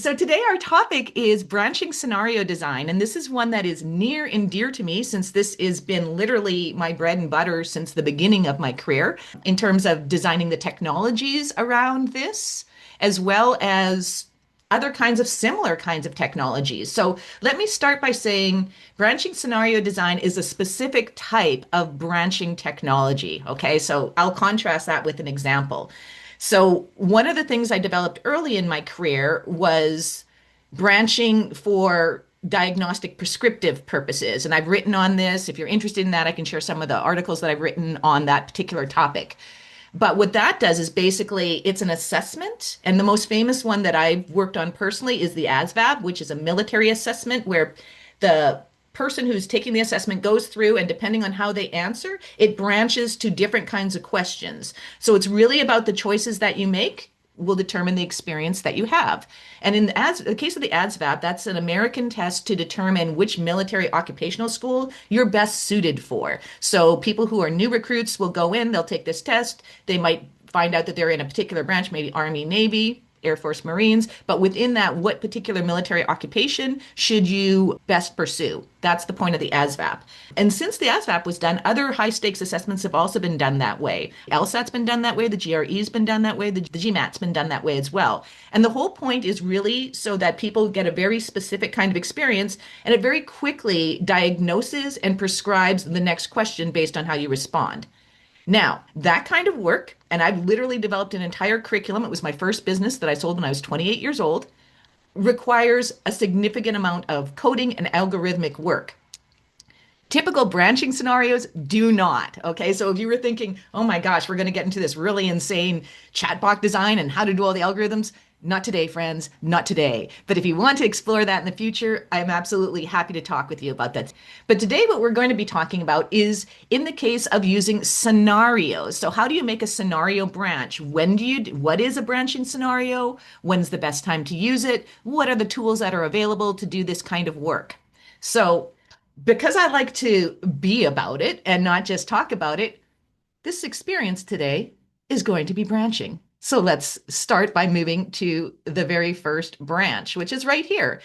So today our topic is branching scenario design, and this is one that is near and dear to me since this has been literally my bread and butter since the beginning of my career in terms of designing the technologies around this, as well as other kinds of similar kinds of technologies. So let me start by saying branching scenario design is a specific type of branching technology. Okay, so I'll contrast that with an example. So, one of the things I developed early in my career was branching for diagnostic prescriptive purposes. And I've written on this. If you're interested in that, I can share some of the articles that I've written on that particular topic. But what that does is basically it's an assessment. And the most famous one that I've worked on personally is the ASVAB, which is a military assessment where the person who's taking the assessment goes through, and depending on how they answer, it branches to different kinds of questions. So it's really about the choices that you make will determine the experience that you have. And in the case of the ASVAB, that's an American test to determine which military occupational school you're best suited for. So people who are new recruits will go in, they'll take this test. They might find out that they're in a particular branch, maybe Army, Navy, Air Force, Marines, but within that, what particular military occupation should you best pursue? That's the point of the ASVAB. And since the ASVAB was done, other high stakes assessments have also been done that way. LSAT's been done that way, the GRE's been done that way, the GMAT's been done that way as well. And the whole point is really so that people get a very specific kind of experience, and it very quickly diagnoses and prescribes the next question based on how you respond. Now, that kind of work, and I've literally developed an entire curriculum, it was my first business that I sold when I was 28 years old, requires a significant amount of coding and algorithmic work. Typical branching scenarios do not. Okay, so if you were thinking, oh my gosh, we're going to get into this really insane chatbot design and how to do all the algorithms, not today, friends, not today. But if you want to explore that in the future, I'm absolutely happy to talk with you about that. But today, what we're going to be talking about is in the case of using scenarios. So, how do you make a scenario branch? What is a branching scenario? When's the best time to use it? What are the tools that are available to do this kind of work? So, because I like to be about it and not just talk about it, this experience today is going to be branching. So let's start by moving to the very first branch, which is right here.